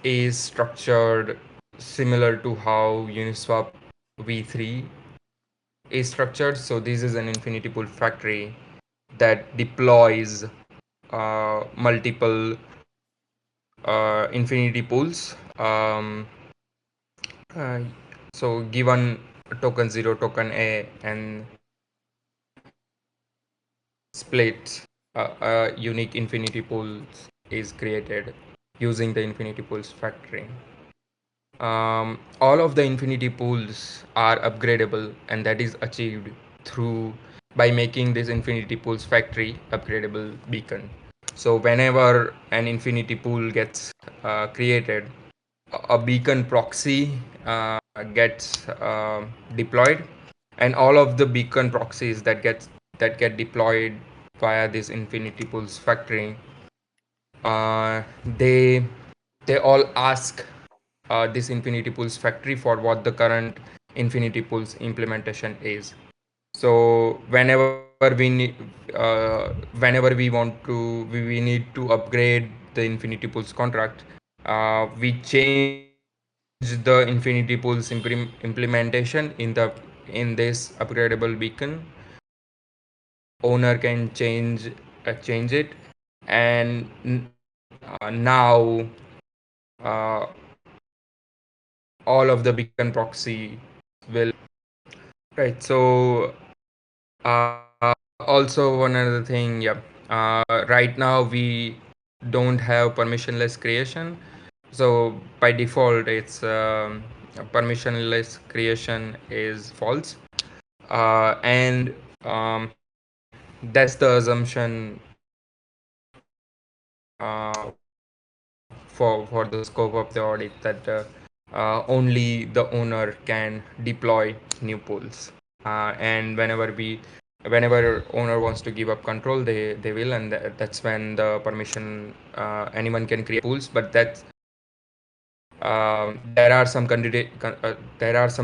is structured similar to how Uniswap v3 is structured. So this is an infinity pool factory that deploys multiple infinity pools. Uh, so given token 0, token A, and split unique infinity pools is created using the infinity pools factory. All of the infinity pools are upgradable, and that is achieved through by making this infinity pools factory upgradable beacon. So whenever an infinity pool gets created, a beacon proxy gets deployed, and all of the beacon proxies that get deployed via this infinity pools factory, uh, they they all ask this infinity pools factory for what the current infinity pools implementation is. So whenever we want to we need to upgrade the infinity pools contract, we change the infinity pools implementation in this upgradable beacon. Owner can change it, and now uh, all of the beacon proxy will right. So also one other thing, yeah. Right now we don't have permissionless creation. So by default, it's permissionless creation is false, and that's the assumption for the scope of the audit, that only the owner can deploy new pools, and whenever owner wants to give up control, they will, and that's when the permission anyone can create pools. But that's there are some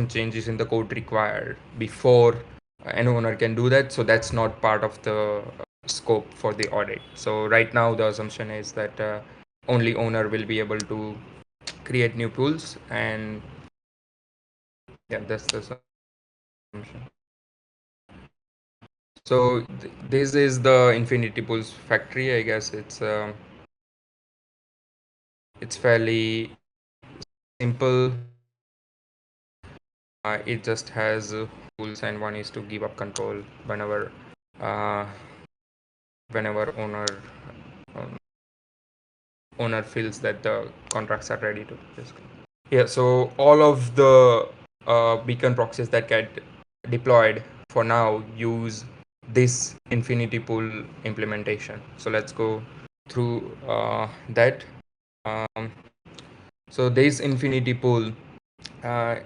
changes in the code required before an owner can do that, so that's not part of the scope for the audit. So right now the assumption is that only owner will be able to create new pools, and yeah, that's the assumption. So this is the infinity pools factory. I guess it's fairly simple. It just has rules, and one is to give up control uh, whenever um, owner feels that the contracts are ready to just. Yeah, so all of the beacon proxies that get deployed for now use this infinity pool implementation. So let's go through that. Um, so this infinity pool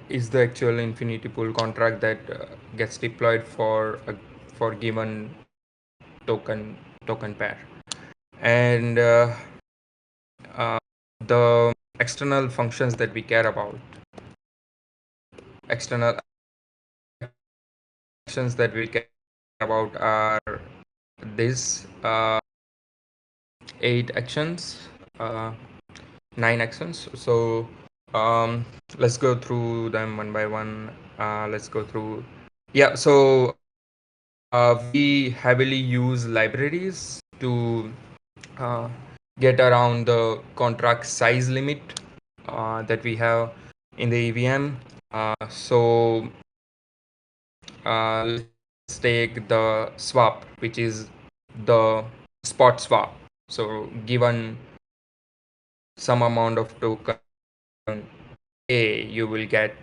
is the actual infinity pool contract that gets deployed for given token pair, and the external functions that we care about, external actions that we care about are this 8 actions, uh, 9 actions. So let's go through them one by one. Let's go through. Yeah, so we heavily use libraries to uh, get around the contract size limit that we have in the EVM. Let's take the swap, which is the spot swap. So given some amount of token A, you will get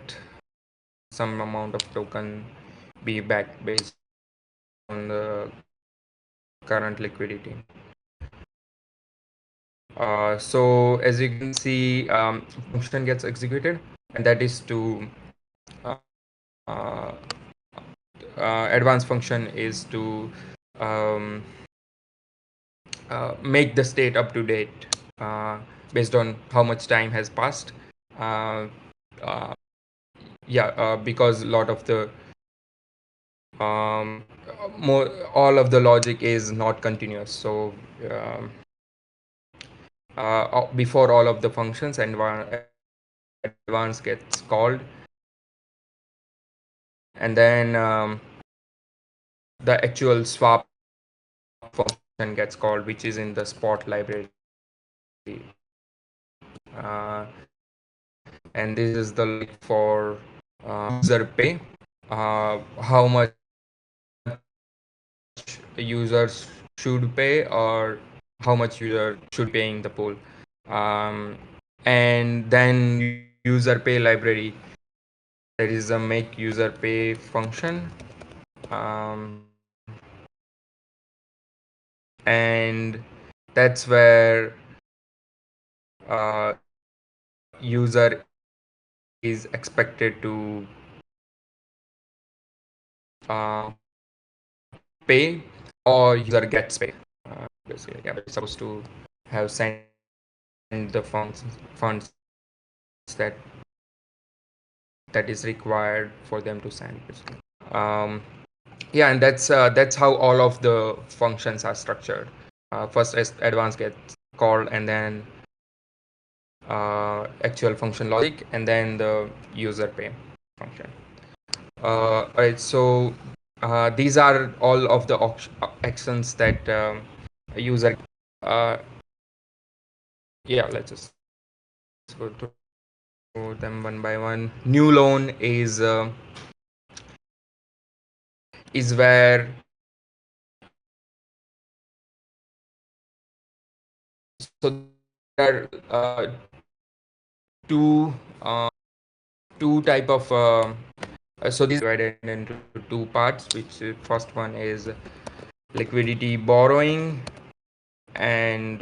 some amount of token B back based on the current liquidity. So as you can see, function gets executed, and that is to uh, uh, advanced function is to um, make the state up to date based on how much time has passed. Uh, uh, yeah, because a lot of the um, more all of the logic is not continuous. So um, before all of the functions and advance gets called, and then the actual swap function gets called, which is in the spot library. uh, and this is the logic for user pay, how much users should pay or how much user should pay in the pool. um, and then user pay library, there is a make user pay function, um, and that's where user is expected to uh, pay or user gets paid. Basically, yeah, it's supposed to have sent the funds that that is required for them to send. Um, yeah, and that's how all of the functions are structured. First, as advance gets called, and then actual function logic, and then the user pay function. Alright, so these are all of the actions that a user. Uh, yeah, let's just go through them one by one. New loan is where, so there are two two type of so these are divided into two parts, which first one is liquidity borrowing, and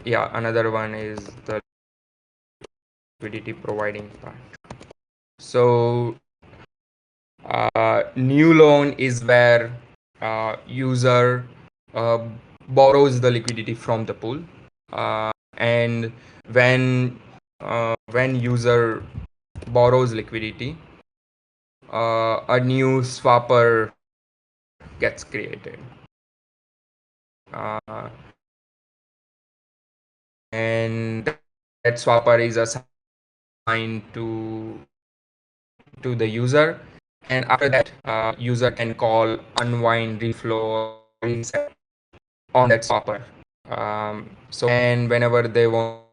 yeah, another one is the liquidity providing part. So new loan is where user uh, borrows the liquidity from the pool, and when user borrows liquidity, a new swapper gets created, uh, and that swapper is assigned to the user, and after that user can call unwind, reflow, reset on that swapper. So and whenever they want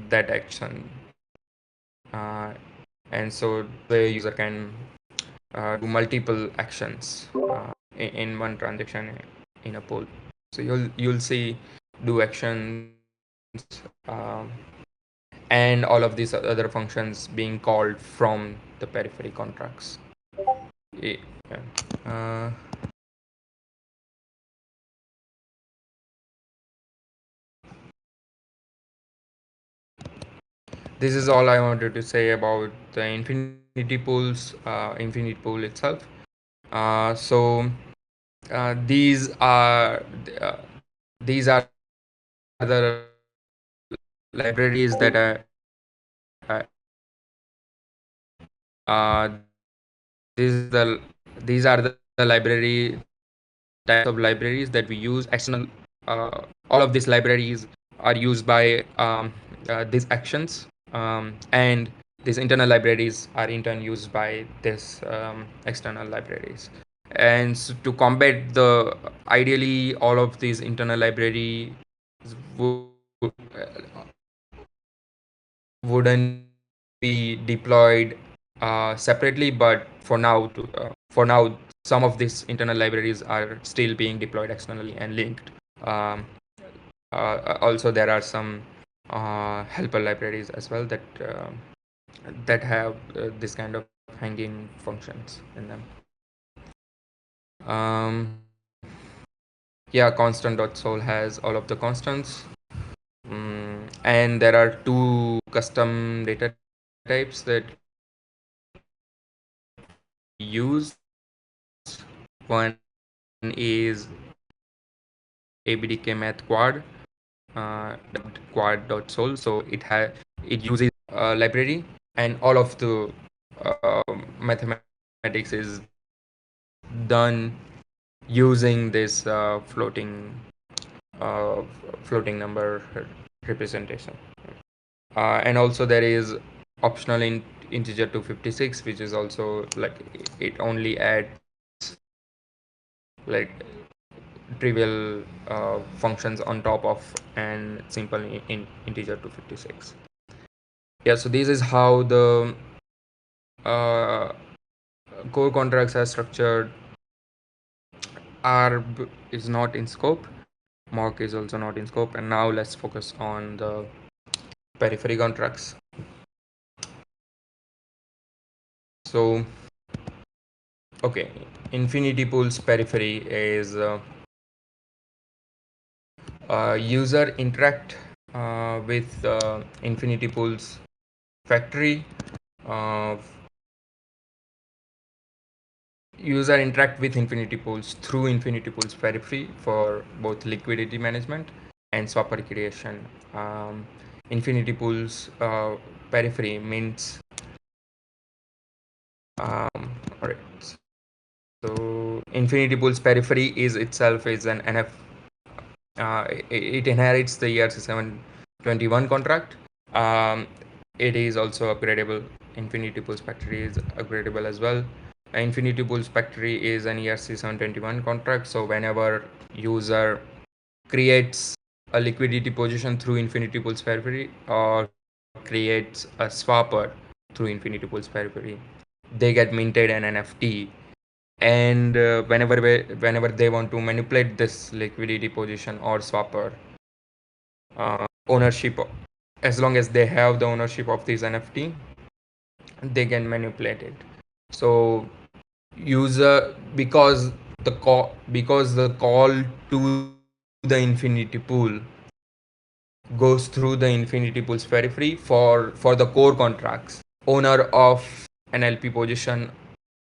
that action, uh, and so the user can do multiple actions in one transaction in a pool. So you'll see do actions, and all of these other functions being called from the periphery contracts. Yeah. Uh, this is all I wanted to say about the infinity pool itself. So these are uh, these are the libraries that these are the library types of libraries that we use. External, all of these libraries are used by these actions, and these internal libraries are in turn used by this external libraries. And so to combat the ideally all of these internal libraries would, wouldn't be deployed separately, but for now some of these internal libraries are still being deployed externally and linked. um, Also there are some helper libraries as well that have this kind of hanging functions in them. um, yeah, constant.sol has all of the constants. And there are two custom data types that we use. One is abdk math quad, quad.sol. So it uses library, and all of the mathematics is done using this uh, floating number representation. And also there is optional integer 256, which is also like it only adds like trivial functions on top of an simple integer 256. Yeah, so this is how the uh, core contracts are structured. Arb is not in scope, mock is also not in scope, and now let's focus on the periphery contracts. So okay, InfinityPools periphery is user interact with InfinityPools factory. uh, User interact with InfinityPools through InfinityPools periphery for both liquidity management and swapper creation. InfinityPools periphery means all right. So InfinityPools periphery is itself is an NF. It inherits the ERC721 contract. Um, it is also upgradable. InfinityPools factory is upgradable as well. InfinityPools factory is an ERC721 contract. So whenever user creates a liquidity position through InfinityPools periphery or creates a swapper through InfinityPools periphery, they get minted an NFT. And whenever they want to manipulate this liquidity position or swapper, ownership, as long as they have the ownership of this NFT, they can manipulate it. So user, because the call to the infinity pool goes through the infinity pools periphery for the core contracts, owner of an LP position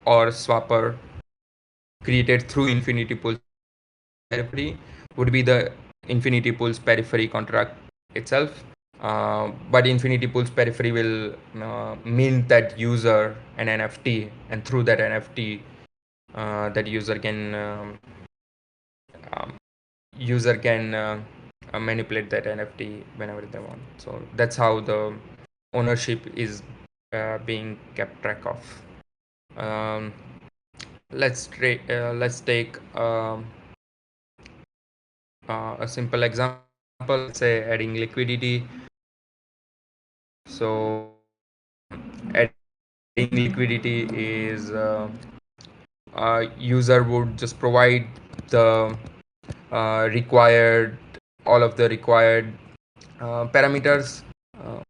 or swapper created through infinity pools periphery would be the InfinityPools periphery contract itself. But InfinityPools periphery will mint that user an NFT, and through that NFT, that user can manipulate that NFT whenever they want. So that's how the ownership is being kept track of. Um, let's take a simple example. Let's say adding liquidity. So adding liquidity is user would just provide the required all of the required parameters, uh,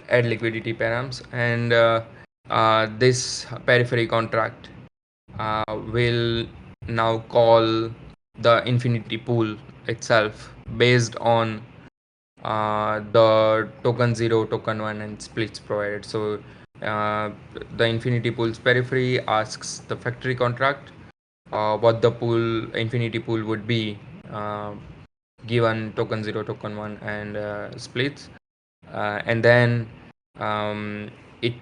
add liquidity params, and this periphery contract will now call the infinity pool itself based on the token 0, token 1, and splits provided. So the infinity pool's periphery asks the factory contract what the pool infinity pool would be given token 0, token 1, and splits, and then it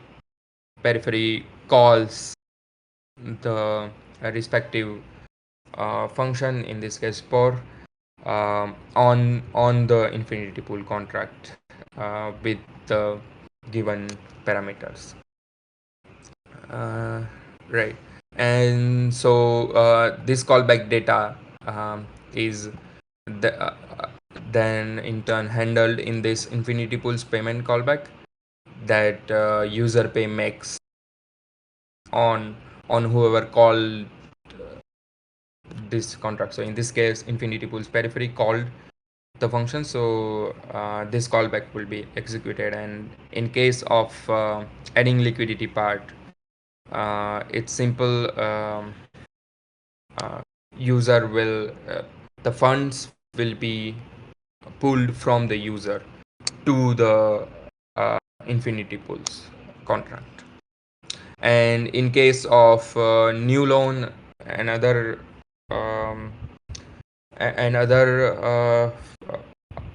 periphery calls the respective function, in this case for on the infinity pool contract with the given parameters. Right, and so this callback data is the, then in turn handled in this infinity pools payment callback that user pay makes on whoever called this contract. So in this case, infinity pools periphery called the function, so this callback will be executed. And in case of adding liquidity part, it's simple. User will the funds will be pulled from the user to the infinity pools contract. And in case of new loan and um,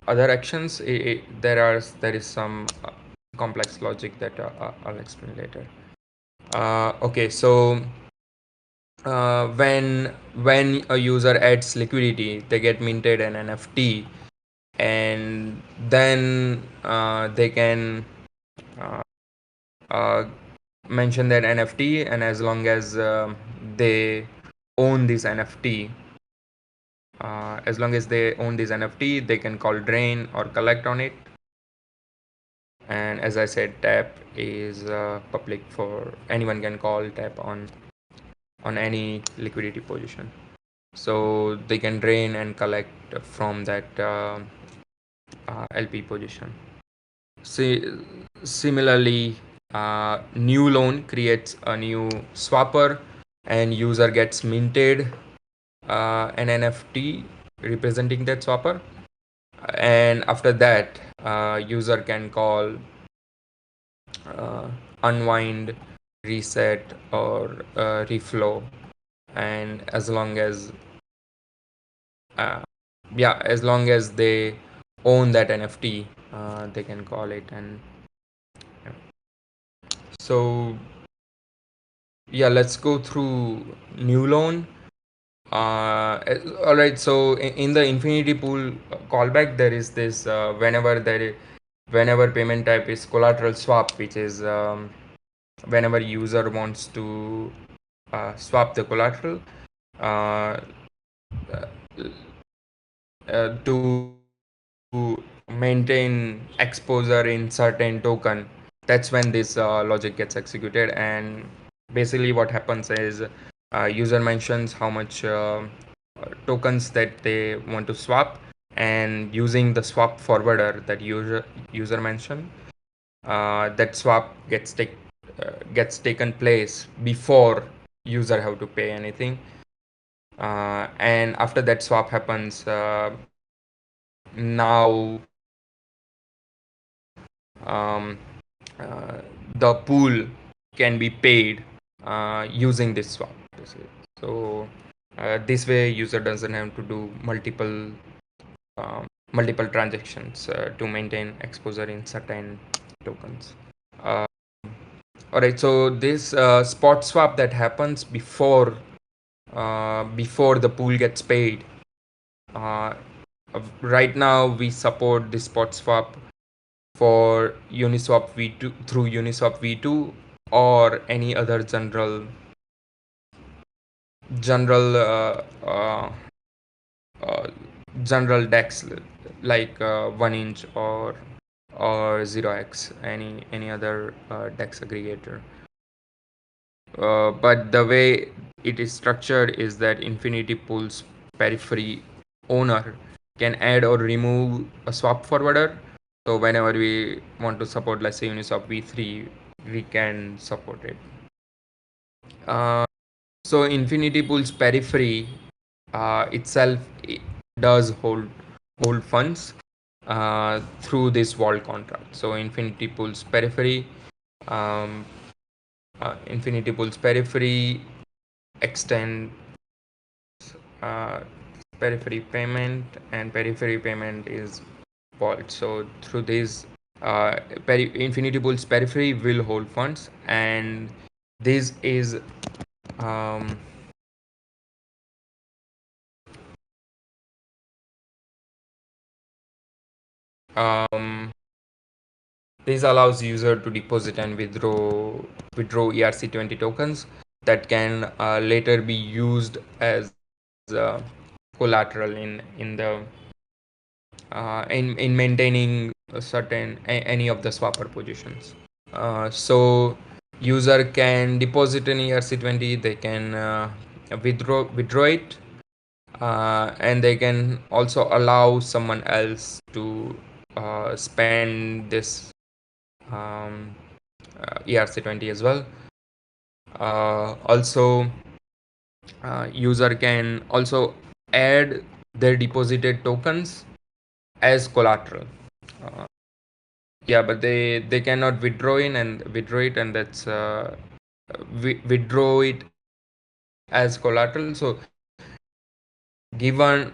other actions, there is some complex logic that I'll explain later. Okay, so when a user adds liquidity, they get minted an NFT, and then they can uh, mention that NFT, and as long as they own this NFT, they can call drain or collect on it. And as I said, tap is public, for anyone can call tap on any liquidity position, so they can drain and collect from that LP position. Similarly, new loan creates a new swapper, and user gets minted an NFT representing that swapper, and after that user can call unwind, reset, or reflow, and as long as they own that NFT, they can call it. And so let's go through new loan. All right, so in the infinity pool callback, there is this whenever payment type is collateral swap, which is whenever user wants to swap the collateral uh, to maintain exposure in certain token, that's when this logic gets executed. And basically what happens is user mentions how much tokens that they want to swap, and using the swap forwarder that user mentioned, that swap gets taken place before user have to pay anything, and after that swap happens, now um, the pool can be paid using this swap. So this way user doesn't have to do multiple transactions to maintain exposure in certain tokens. Alright, so this spot swap that happens before the pool gets paid, right now we support the spot swap for Uniswap v2 through Uniswap v2 or any other general DEX like 1inch or 0x, any other DEX aggregator. but the way it is structured is that InfinityPools periphery owner can add or remove a swap forwarder. So whenever we want to support, let's say Uniswap v3, we can support it. Uh, so InfinityPools periphery itself does hold funds through this vault contract. So InfinityPools periphery, um, InfinityPools periphery extend uh, periphery payment, and periphery payment is vault. So through this, InfinityPools periphery will hold funds, and this is um, um, this allows user to deposit and withdraw ERC20 tokens that can later be used as collateral in the in maintaining a certain any of the swapper positions. So user can deposit in ERC20, they can withdraw it, and they can also allow someone else to spend this um, ERC20 as well. Also, user can also add their deposited tokens as collateral. Uh, yeah, but they cannot withdraw it, and that's withdraw it as collateral. So given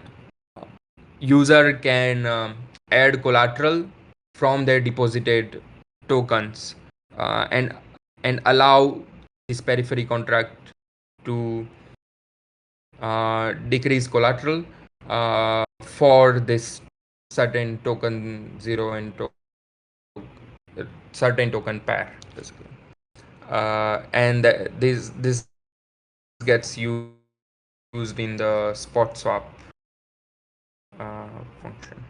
user can add collateral from their deposited tokens, and allow this periphery contract to decrease collateral for this certain token 0 and certain token pair basically. And this gets used in the spot swap function.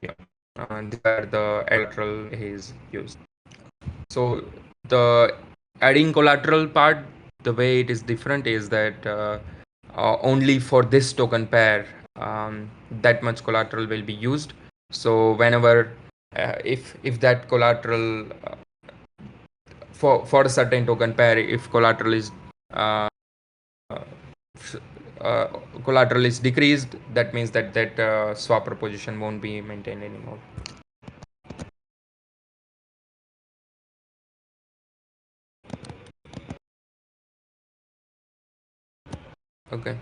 Yeah, this is where the collateral is used. So the adding collateral part, the way it is different is that only for this token pair, that much collateral will be used. So whenever if that collateral for a certain token pair, if uh, uh, collateral is decreased, that means that swapper position won't be maintained anymore. Okay.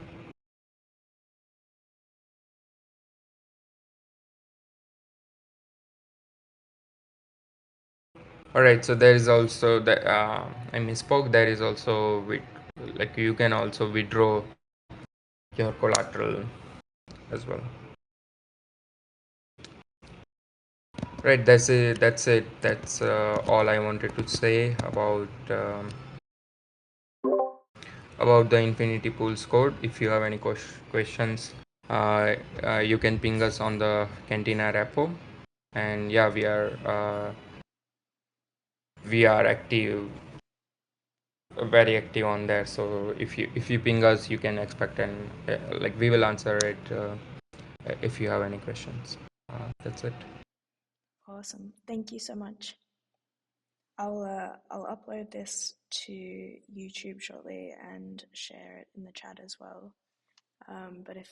All right. So there is also the I misspoke. There is also like you can also withdraw your collateral as well. Right. That's it. That's it. That's all I wanted to say about the InfinityPools code. If you have any questions, you can ping us on the Cantina repo. And yeah, we are active, very active on there. So if you ping us, you can expect, and like we will answer it if you have any questions. That's it. Awesome. Thank you so much. I'll upload this to YouTube shortly and share it in the chat as well. But if,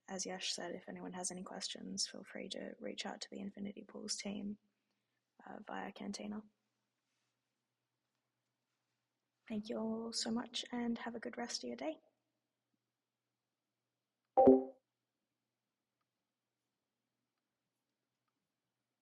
as Yash said, if anyone has any questions, feel free to reach out to the InfinityPools team via Cantina. Thank you all so much and have a good rest of your day.